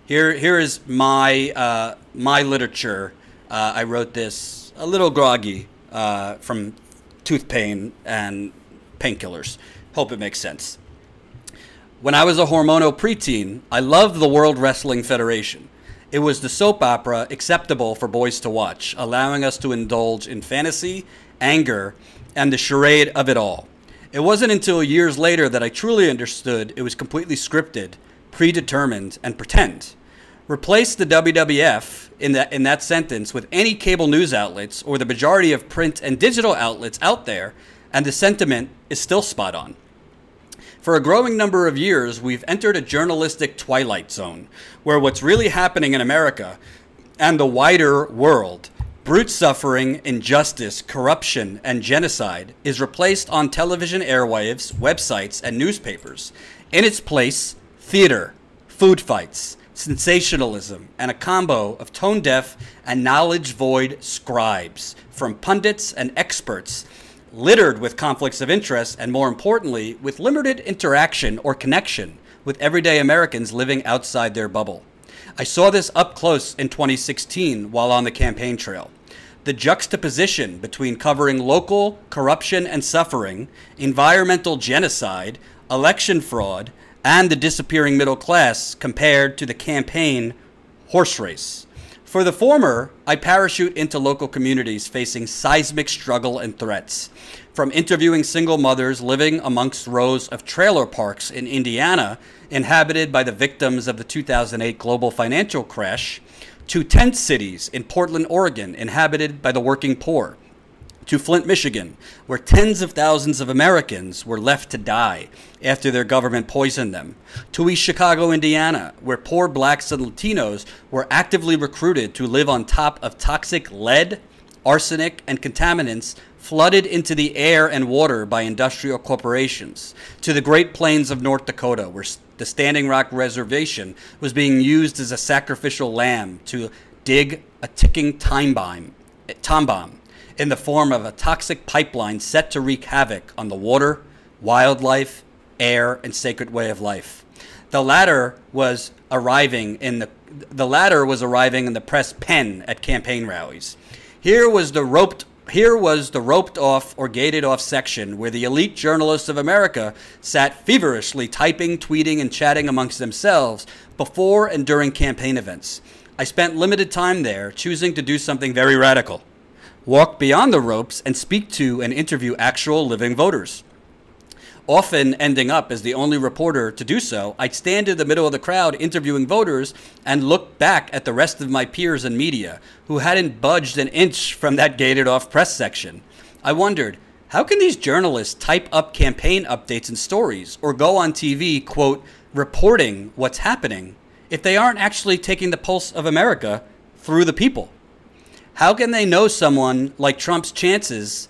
Here is my literature. I wrote this a little groggy from tooth pain and painkillers. Hope it makes sense. When I was a hormonal preteen, I loved the World Wrestling Federation. It was the soap opera acceptable for boys to watch, allowing us to indulge in fantasy, anger, and the charade of it all. It wasn't until years later that I truly understood it was completely scripted, predetermined, and pretend. Replace the WWF in that sentence with any cable news outlets or the majority of print and digital outlets out there, and the sentiment is still spot on. For a growing number of years, we've entered a journalistic twilight zone where what's really happening in America and the wider world, brute suffering, injustice, corruption, and genocide, is replaced on television airwaves, websites, and newspapers. In its place, theater, food fights, sensationalism, and a combo of tone-deaf and knowledge-void scribes from pundits and experts, littered with conflicts of interest and, more importantly, with limited interaction or connection with everyday Americans living outside their bubble. I saw this up close in 2016 while on the campaign trail. The juxtaposition between covering local corruption and suffering, environmental genocide, election fraud, and the disappearing middle class compared to the campaign horse race. For the former, I parachute into local communities facing seismic struggle and threats. From interviewing single mothers living amongst rows of trailer parks in Indiana, inhabited by the victims of the 2008 global financial crash, to tent cities in Portland, Oregon, inhabited by the working poor, to Flint, Michigan, where tens of thousands of Americans were left to die after their government poisoned them, to East Chicago, Indiana, where poor blacks and Latinos were actively recruited to live on top of toxic lead, arsenic, and contaminants flooded into the air and water by industrial corporations, to the Great Plains of North Dakota, where the Standing Rock Reservation was being used as a sacrificial lamb to dig a ticking time bomb in the form of a toxic pipeline set to wreak havoc on the water, wildlife, air, and sacred way of life. The latter was arriving in the press pen at campaign rallies. Here was the roped off or gated off section where the elite journalists of America sat feverishly typing, tweeting, and chatting amongst themselves before and during campaign events. I spent limited time there, choosing to do something very radical: walk beyond the ropes and speak to and interview actual living voters. Often ending up as the only reporter to do so, I'd stand in the middle of the crowd interviewing voters and look back at the rest of my peers and media who hadn't budged an inch from that gated off press section. I wondered, how can these journalists type up campaign updates and stories or go on TV, quote, reporting what's happening, if they aren't actually taking the pulse of America through the people? How can they know someone like Trump's chances?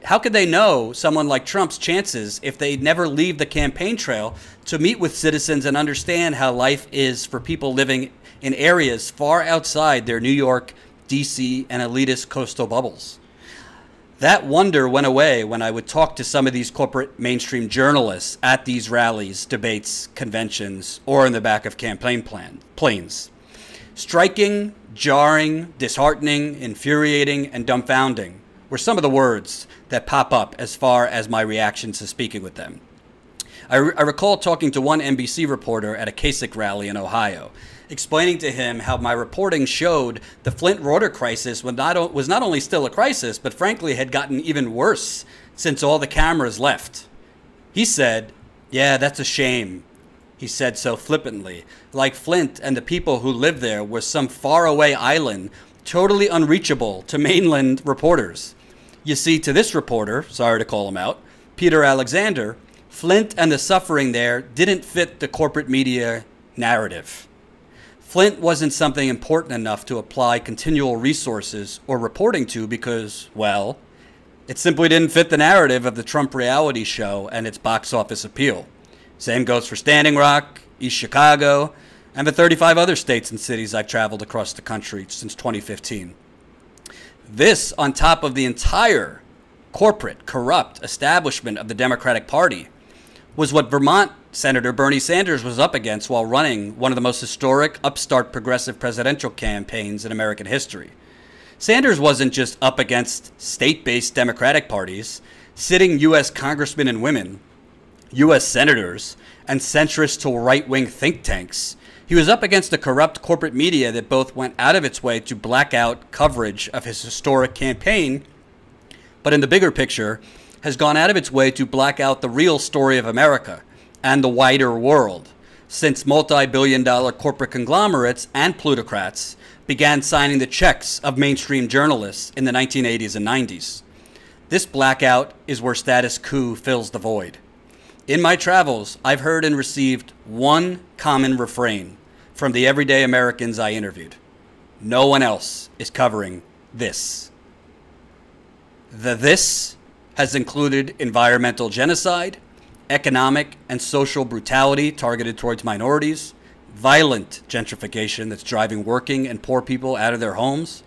How could they know someone like Trump's chances if they never leave the campaign trail to meet with citizens and understand how life is for people living in areas far outside their New York, D.C., and elitist coastal bubbles? That wonder went away when I would talk to some of these corporate mainstream journalists at these rallies, debates, conventions, or in the back of campaign planes. Striking, jarring, disheartening, infuriating, and dumbfounding were some of the words that pop up as far as my reactions to speaking with them. I recall talking to one NBC reporter at a Kasich rally in Ohio, explaining to him how my reporting showed the Flint water crisis was not only still a crisis, but frankly had gotten even worse since all the cameras left. He said, "Yeah, that's a shame." He said so flippantly, like Flint and the people who lived there were some faraway island, totally unreachable to mainland reporters. You see, to this reporter, sorry to call him out, Peter Alexander, Flint and the suffering there didn't fit the corporate media narrative. Flint wasn't something important enough to apply continual resources or reporting to because, well, it simply didn't fit the narrative of the Trump reality show and its box office appeal. Same goes for Standing Rock, East Chicago, and the 35 other states and cities I've traveled across the country since 2015. This, on top of the entire corporate, corrupt establishment of the Democratic Party, was what Vermont Senator Bernie Sanders was up against while running one of the most historic upstart progressive presidential campaigns in American history. Sanders wasn't just up against state-based Democratic parties, sitting U.S. congressmen and women, U.S. senators, and centrist to right-wing think tanks. He was up against a corrupt corporate media that both went out of its way to black out coverage of his historic campaign, but in the bigger picture, has gone out of its way to black out the real story of America and the wider world, since multi-billion-dollar corporate conglomerates and plutocrats began signing the checks of mainstream journalists in the 1980s and 90s. This blackout is where status quo fills the void. In my travels, I've heard and received one common refrain from the everyday Americans I interviewed. No one else is covering this. The this has included environmental genocide, economic and social brutality targeted towards minorities, violent gentrification that's driving working and poor people out of their homes,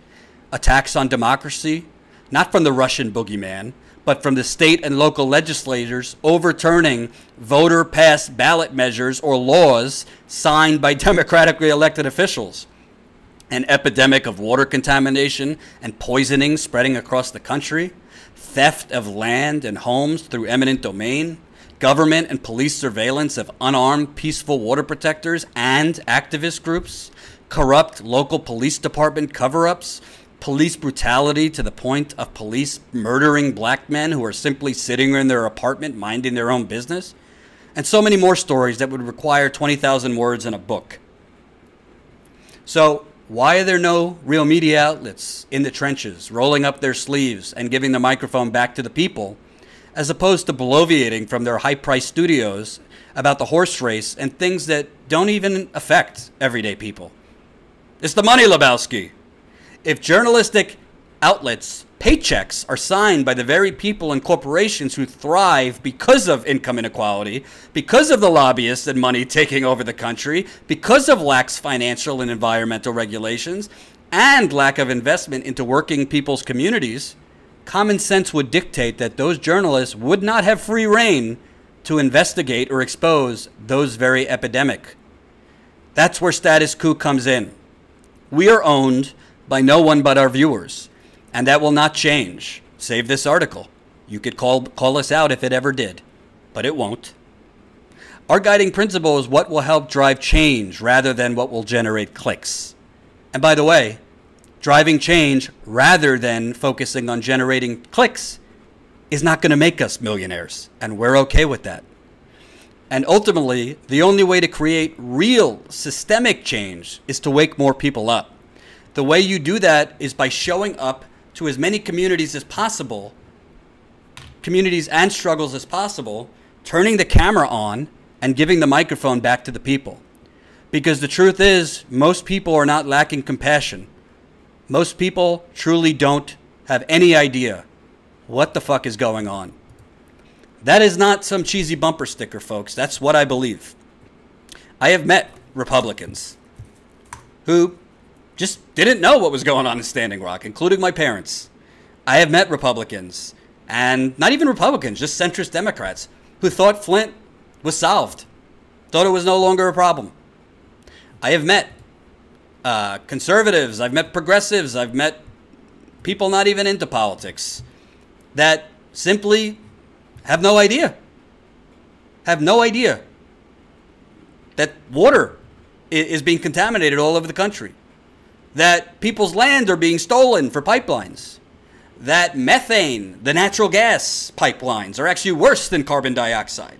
attacks on democracy, not from the Russian boogeyman, but from the state and local legislators overturning voter-passed ballot measures or laws signed by democratically elected officials, an epidemic of water contamination and poisoning spreading across the country, theft of land and homes through eminent domain, government and police surveillance of unarmed peaceful water protectors and activist groups, corrupt local police department cover-ups, police brutality to the point of police murdering black men who are simply sitting in their apartment minding their own business, and so many more stories that would require 20,000 words in a book. So why are there no real media outlets in the trenches rolling up their sleeves and giving the microphone back to the people, as opposed to bloviating from their high-priced studios about the horse race and things that don't even affect everyday people? It's the money, Lebowski. If journalistic outlets' paychecks are signed by the very people and corporations who thrive because of income inequality, because of the lobbyists and money taking over the country, because of lax financial and environmental regulations, and lack of investment into working people's communities, common sense would dictate that those journalists would not have free rein to investigate or expose those very epidemic. That's where status quo comes in. We are owned by no one but our viewers, and that will not change. Save this article. You could call us out if it ever did, but it won't. Our guiding principle is what will help drive change rather than what will generate clicks. And by the way, driving change rather than focusing on generating clicks is not going to make us millionaires, and we're okay with that. And ultimately, the only way to create real systemic change is to wake more people up. The way you do that is by showing up to as many communities as possible, communities and struggles as possible, turning the camera on and giving the microphone back to the people. Because the truth is, most people are not lacking compassion. Most people truly don't have any idea what the fuck is going on. That is not some cheesy bumper sticker, folks. That's what I believe. I have met Republicans who just didn't know what was going on in Standing Rock, including my parents. I have met Republicans, and not even Republicans, just centrist Democrats, who thought Flint was solved, thought it was no longer a problem. I have met conservatives, I've met progressives, I've met people not even into politics that simply have no idea that water is being contaminated all over the country, that people's land are being stolen for pipelines, that methane, the natural gas pipelines, are actually worse than carbon dioxide,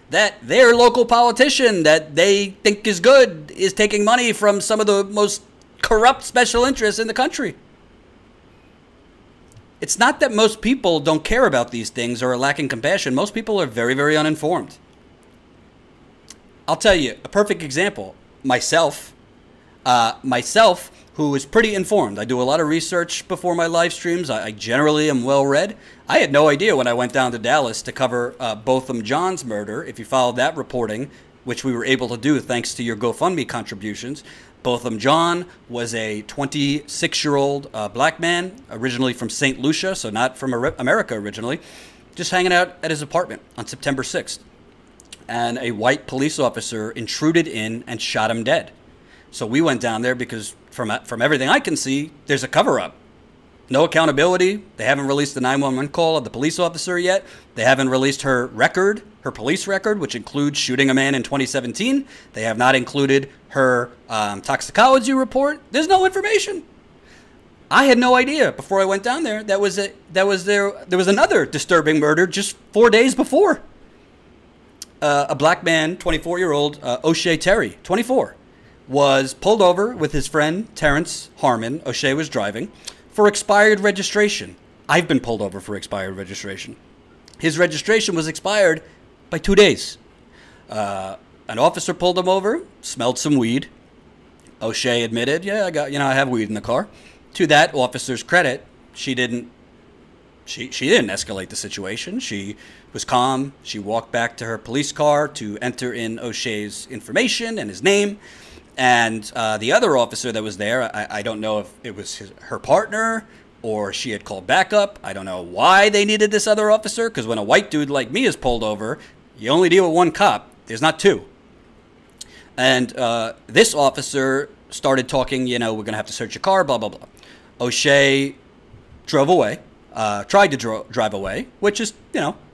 that their local politician that they think is good is taking money from some of the most corrupt special interests in the country. It's not that most people don't care about these things or are lacking compassion. Most people are very, very uninformed. I'll tell you a perfect example. Myself, who is pretty informed. I do a lot of research before my live streams. I generally am well read. I had no idea when I went down to Dallas to cover Botham Jean's murder. If you followed that reporting, which we were able to do thanks to your GoFundMe contributions, Botham Jean was a 26-year-old black man, originally from St. Lucia, so not from America originally, just hanging out at his apartment on September 6th. and a white police officer intruded in and shot him dead. So we went down there because from everything I can see, there's a cover-up. No accountability. They haven't released the 911 call of the police officer yet. They haven't released her record, her police record, which includes shooting a man in 2017. They have not included her toxicology report. There's no information. I had no idea before I went down there there was another disturbing murder just 4 days before. A black man, 24-year-old O'Shea Terry, 24, was pulled over with his friend Terrence Harmon. O'Shea was driving for expired registration. I've been pulled over for expired registration. His registration was expired by 2 days. An officer pulled him over, smelled some weed. O'Shea admitted, yeah, I have weed in the car. To that officer's credit, she didn't escalate the situation. She was calm. She walked back to her police car to enter in O'Shea's information and his name. And the other officer that was there, I don't know if it was her partner or she had called backup. I don't know why they needed this other officer, because when a white dude like me is pulled over, you only deal with one cop. There's not two. And this officer started talking, we're going to have to search your car, blah, blah, blah. O'Shea drove away, tried to drive away, which is,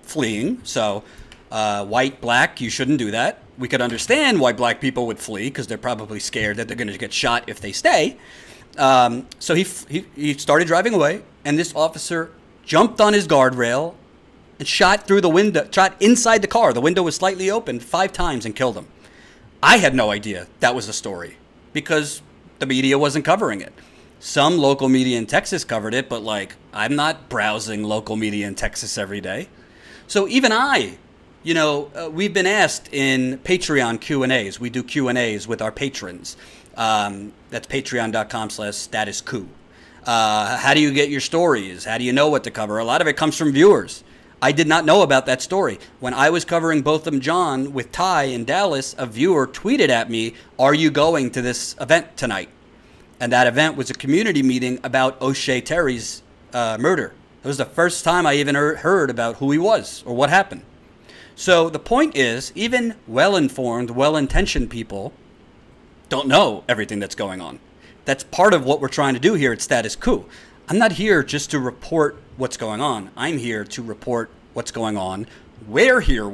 fleeing. So white, black, you shouldn't do that. We could understand why black people would flee because they're probably scared that they're going to get shot if they stay. So he started driving away, and this officer jumped on his guardrail and shot through the window, shot inside the car. The window was slightly open 5 times and killed him. I had no idea that was a story because the media wasn't covering it. Some local media in Texas covered it, but I'm not browsing local media in Texas every day. So even we've been asked in Patreon Q&As. We do Q&As with our patrons. That's patreon.com/statuscoup. How do you get your stories? How do you know what to cover? A lot of it comes from viewers. I did not know about that story. When I was covering Botham Jean with Ty in Dallas, a viewer tweeted at me, "Are you going to this event tonight?" And that event was a community meeting about O'Shea Terry's murder. It was the first time I even heard about who he was or what happened. So the point is, even well-informed, well-intentioned people don't know everything that's going on. That's part of what we're trying to do here at Status Coup. I'm not here just to report what's going on. I'm here to report what's going on. We're here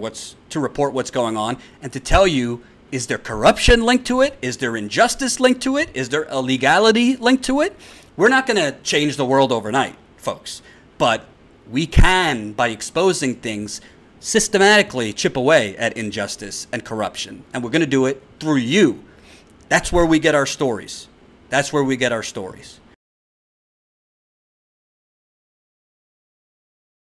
to report what's going on and to tell you, is there corruption linked to it? Is there injustice linked to it? Is there illegality linked to it? We're not going to change the world overnight, folks. But we can, by exposing things, systematically chip away at injustice and corruption. And we're going to do it through you. That's where we get our stories. That's where we get our stories.